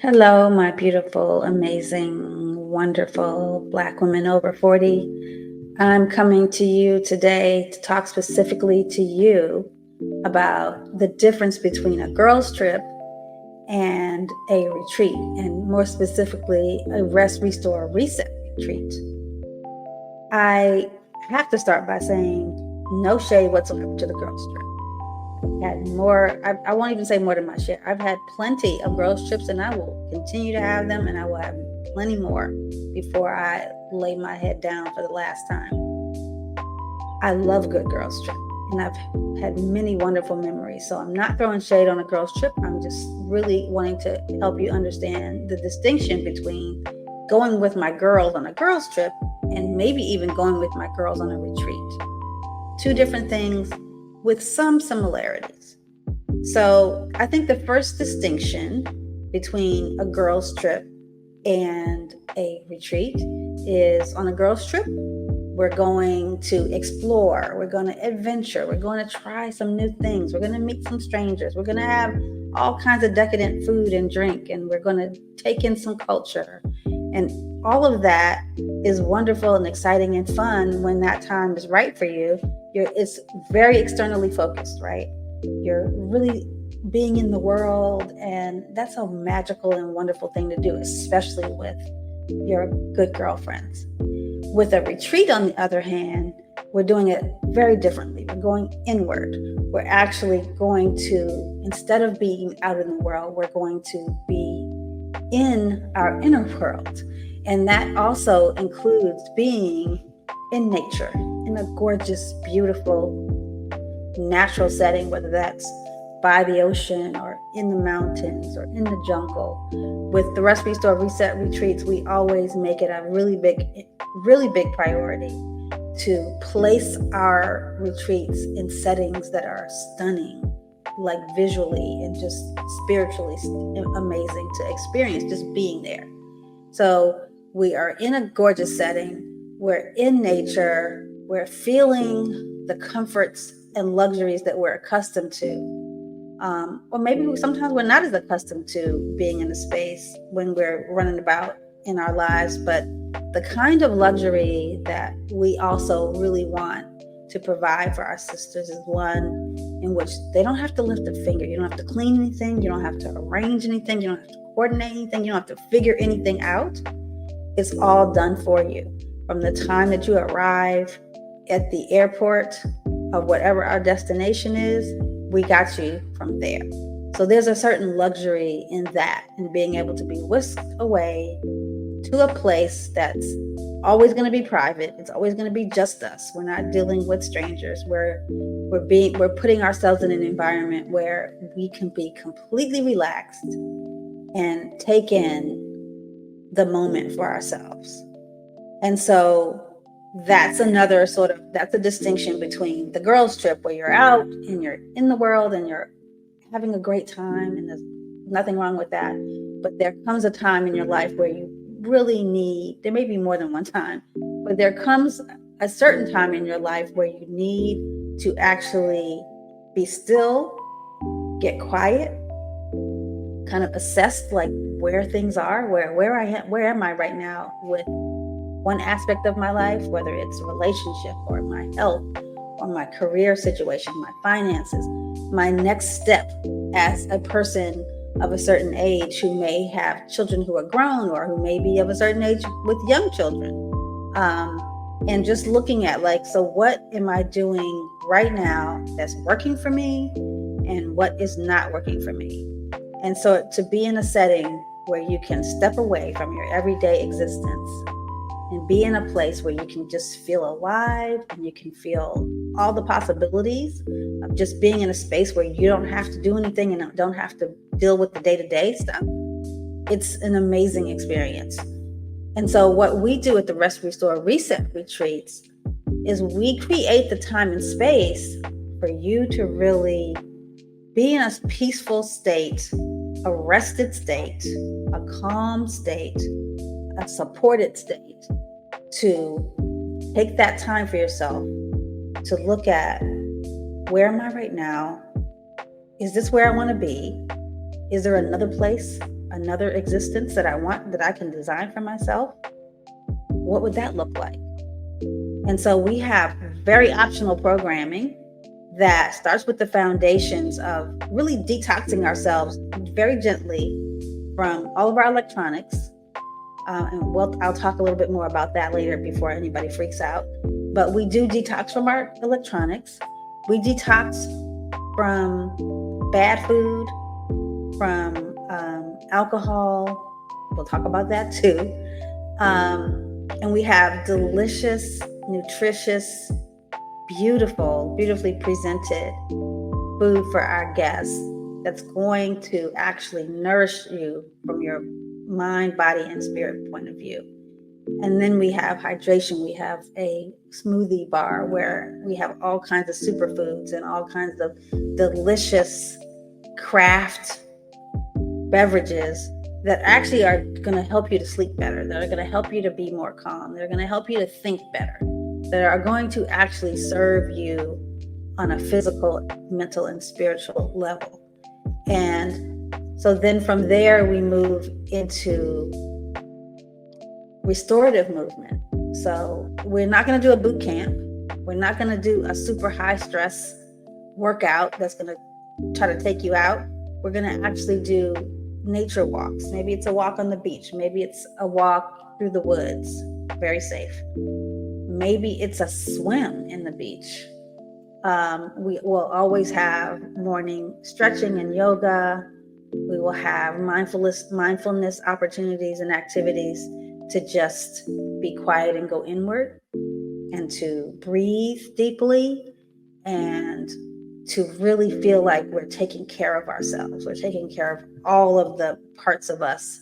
Hello, my beautiful, amazing, wonderful Black women over 40. I'm coming to you today to talk specifically to you about the difference between a girls' trip and a retreat, and more specifically, a rest, restore, reset retreat. I have to start by saying no shade whatsoever to the girls' trip. Had more, I won't even say more than my share. I've had plenty of girls trips and I will continue to have them, and I will have plenty more before I lay my head down for the last time. I love good girls trip, and I've had many wonderful memories. So I'm not throwing shade on a girls trip. I'm just really wanting to help you understand the distinction between going with my girls on a girls trip and maybe even going with my girls on a retreat. Two different things with some similarities. So I think the first distinction between a girls' trip and a retreat is on a girls' trip, we're going to explore, we're going to adventure, we're going to try some new things, we're going to meet some strangers, we're going to have all kinds of decadent food and drink, and we're going to take in some culture. And all of that is wonderful and exciting and fun when that time is right for you. It's very externally focused, right? You're really being in the world, and that's a magical and wonderful thing to do, especially with your good girlfriends. With a retreat, on the other hand, we're doing it very differently. We're going inward. We're actually going to, instead of being out in the world, we're going to be in our inner world. And that also includes being in nature, in a gorgeous, beautiful, natural setting, whether that's by the ocean or in the mountains or in the jungle. With the Rest, Restore, Reset retreats, we always make it a really big priority to place our retreats in settings that are stunning, like visually and just spiritually amazing to experience, just being there. So we are in a gorgeous setting, we're in nature, we're feeling the comforts and luxuries that we're accustomed to. Or maybe sometimes we're not as accustomed to being in a space when we're running about in our lives, but the kind of luxury that we also really want to provide for our sisters is one in which they don't have to lift a finger. You don't have to clean anything. You don't have to arrange anything. You don't have to coordinate anything. You don't have to figure anything out. It's all done for you. From the time that you arrive at the airport of whatever our destination is, we got you from there. So there's a certain luxury in that, in being able to be whisked away to a place that's always going to be private. It's always going to be just us. We're not dealing with strangers. We're putting ourselves in an environment where we can be completely relaxed and take in the moment for ourselves. And so that's a distinction between the girls' trip, where you're out and you're in the world and you're having a great time, and there's nothing wrong with that. But there comes a time in your life where you really need, there may be more than one time, but there comes a certain time in your life where you need to actually be still, get quiet, kind of assess like where things are, where am I right now with one aspect of my life, whether it's a relationship or my health or my career situation, my finances, my next step as a person of a certain age who may have children who are grown, or who may be of a certain age with young children. And just looking at like, so what am I doing right now that's working for me and what is not working for me? And so to be in a setting where you can step away from your everyday existence and be in a place where you can just feel alive and you can feel all the possibilities of just being in a space where you don't have to do anything and don't have to deal with the day-to-day stuff. It's an amazing experience. And so what we do at the Rest, Restore, Reset retreats is we create the time and space for you to really be in a peaceful state, a rested state, a calm state, a supported state, to take that time for yourself to look at, where am I right now? Is this where I want to be? Is there another place another existence that I want, that I can design for myself, what would that look like? And so we have very optional programming that starts with the foundations of really detoxing ourselves very gently from all of our electronics. I'll talk a little bit more about that later before anybody freaks out. But we do detox from our electronics. We detox from bad food, from alcohol. We'll talk about that too. And we have delicious, nutritious, beautifully presented food for our guests that's going to actually nourish you from your mind, body, and spirit point of view. And then we have hydration. We have a smoothie bar where we have all kinds of superfoods and all kinds of delicious craft beverages that actually are going to help you to sleep better, that are going to help you to be more calm, they're going to help you to think better, that are going to actually serve you on a physical, mental, and spiritual level. And so then from there, we move into restorative movement. So we're not going to do a boot camp. We're not going to do a super high stress workout that's going to try to take you out. We're going to actually do nature walks. Maybe it's a walk on the beach. Maybe it's a walk through the woods, very safe. Maybe it's a swim in the beach. We will always have morning stretching and yoga. We will have mindfulness opportunities and activities to just be quiet and go inward, and to breathe deeply, and to really feel like we're taking care of ourselves. We're taking care of all of the parts of us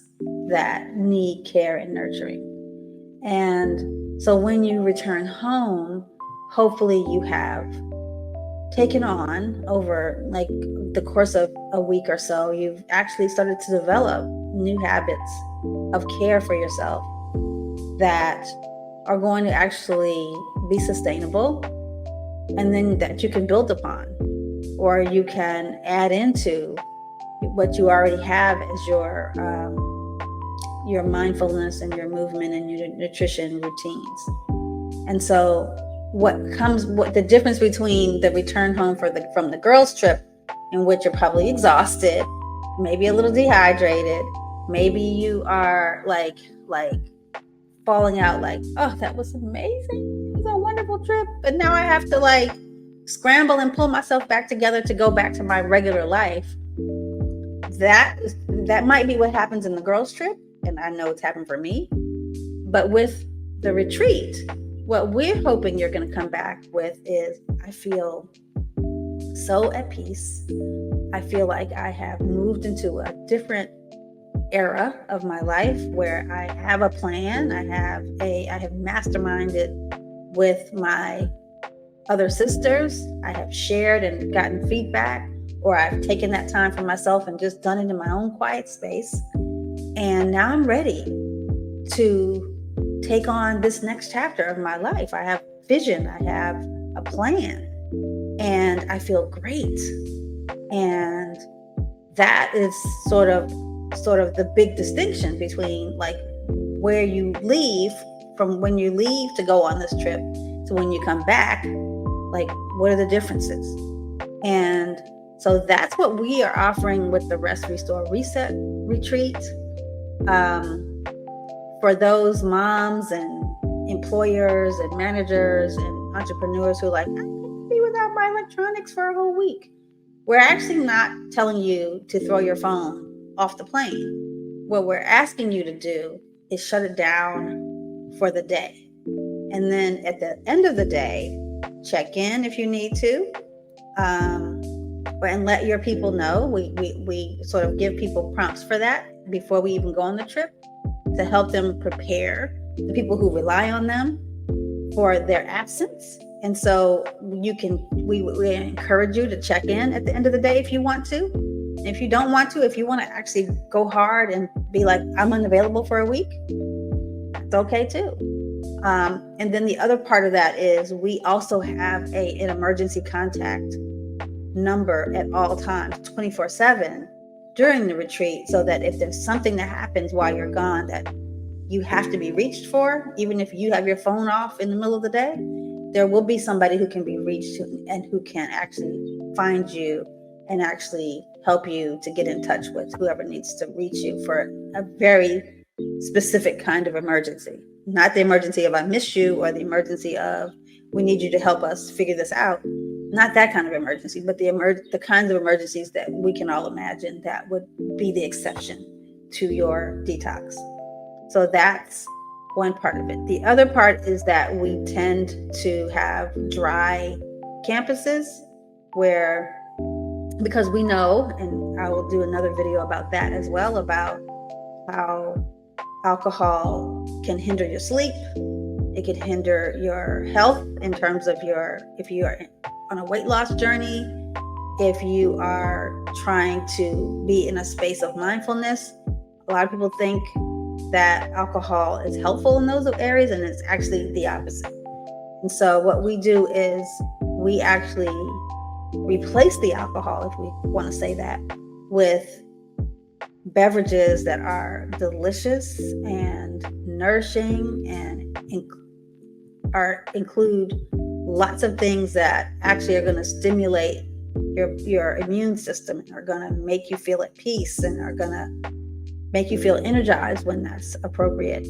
that need care and nurturing. And so when you return home, hopefully you have taken on, over like the course of a week or so, you've actually started to develop new habits of care for yourself that are going to actually be sustainable, and then that you can build upon, or you can add into what you already have as your mindfulness and your movement and your nutrition routines. And so what the difference between the return home from the girls' trip, in which you're probably exhausted, maybe a little dehydrated, maybe you are like falling out, like, oh, that was amazing, it was a wonderful trip, but now I have to like scramble and pull myself back together to go back to my regular life. That might be what happens in the girls' trip, and I know it's happened for me. But with the retreat, what we're hoping you're going to come back with is, I feel so at peace. I feel like I have moved into a different era of my life where I have a plan. I have masterminded with my other sisters. I have shared and gotten feedback, or I've taken that time for myself and just done it in my own quiet space. And now I'm ready to take on this next chapter of my life. I have vision, I have a plan, and I feel great. And that is sort of the big distinction between like where you leave, from when you leave to go on this trip to when you come back, like what are the differences? And so that's what we are offering with the Rest, Restore, Reset retreat. For those moms and employers and managers and entrepreneurs who are like, I can be without my electronics for a whole week. We're actually not telling you to throw your phone off the plane. What we're asking you to do is shut it down for the day. And then at the end of the day, check in if you need to, and let your people know. We sort of give people prompts for that before we even go on the trip, to help them prepare the people who rely on them for their absence. And so we encourage you to check in at the end of the day if you want to. And if you don't want to, if you want to actually go hard and be like, I'm unavailable for a week, that's okay too. And then the other part of that is we also have an emergency contact number at all times, 24/7, during the retreat, so that if there's something that happens while you're gone that you have to be reached for, even if you have your phone off in the middle of the day, there will be somebody who can be reached and who can actually find you and actually help you to get in touch with whoever needs to reach you for a very specific kind of emergency. Not the emergency of I miss you, or the emergency of we need you to help us figure this out. Not that kind of emergency, but the kinds of emergencies that we can all imagine that would be the exception to your detox. So that's one part of it. The other part is that we tend to have dry campuses where, because we know, and I will do another video about that as well, about how alcohol can hinder your sleep. It can hinder your health in terms of if you are on a weight loss journey, if you are trying to be in a space of mindfulness. A lot of people think that alcohol is helpful in those areas, and it's actually the opposite. And so what we do is we actually replace the alcohol, if we want to say that, with beverages that are delicious and nourishing and include lots of things that actually are going to stimulate your immune system, and are going to make you feel at peace, and are going to make you feel energized when that's appropriate.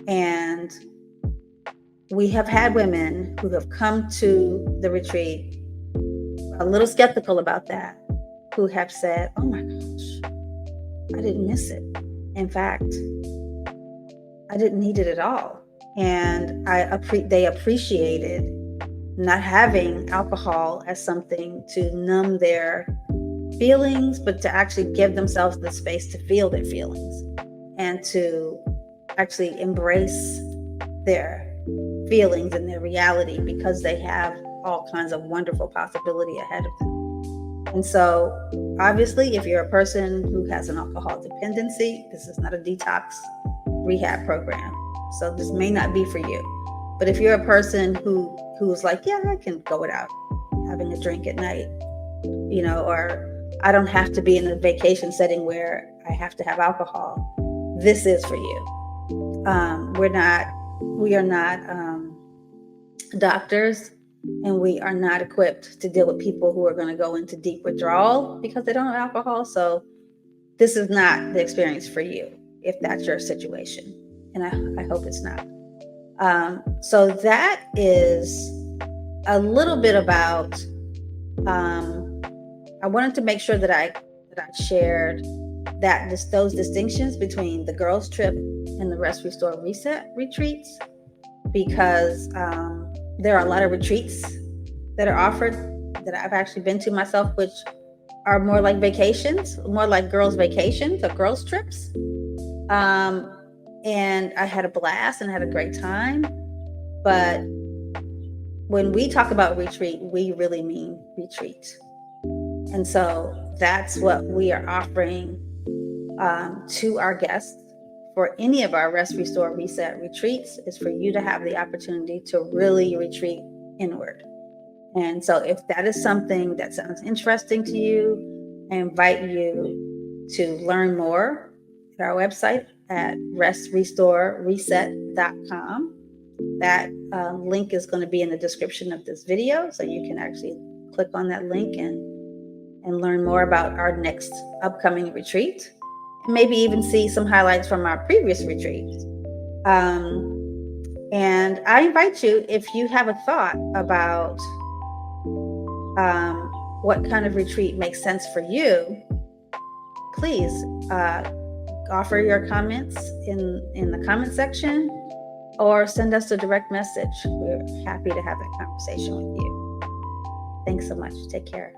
And we have had women who have come to the retreat a little skeptical about that, who have said, oh my gosh, I didn't miss it. In fact, I didn't need it at all. And they appreciated not having alcohol as something to numb their feelings, but to actually give themselves the space to feel their feelings and to actually embrace their feelings and their reality, because they have all kinds of wonderful possibility ahead of them. And so obviously, if you're a person who has an alcohol dependency, this is not a detox rehab program. So this may not be for you. But if you're a person who's like, yeah, I can go without having a drink at night, or I don't have to be in a vacation setting where I have to have alcohol, this is for you. We are not doctors, and we are not equipped to deal with people who are going to go into deep withdrawal because they don't have alcohol. So this is not the experience for you if that's your situation. And I hope it's not. So that is a little bit about, I wanted to make sure that I shared those distinctions between the girls trip and the Rest, Restore, Reset retreats, because there are a lot of retreats that are offered that I've actually been to myself, which are more like vacations, more like girls' vacations or girls' trips. And I had a blast and had a great time. But when we talk about retreat, we really mean retreat. And so that's what we are offering to our guests for any of our Rest, Restore, Reset retreats, is for you to have the opportunity to really retreat inward. And so if that is something that sounds interesting to you, I invite you to learn more at our website at restrestorereset.com. That link is going to be in the description of this video, so you can actually click on that link and learn more about our next upcoming retreat, and maybe even see some highlights from our previous retreats. And I invite you, if you have a thought about what kind of retreat makes sense for you, please offer your comments in the comment section, or send us a direct message. We're happy to have that conversation with you. Thanks so much. Take care.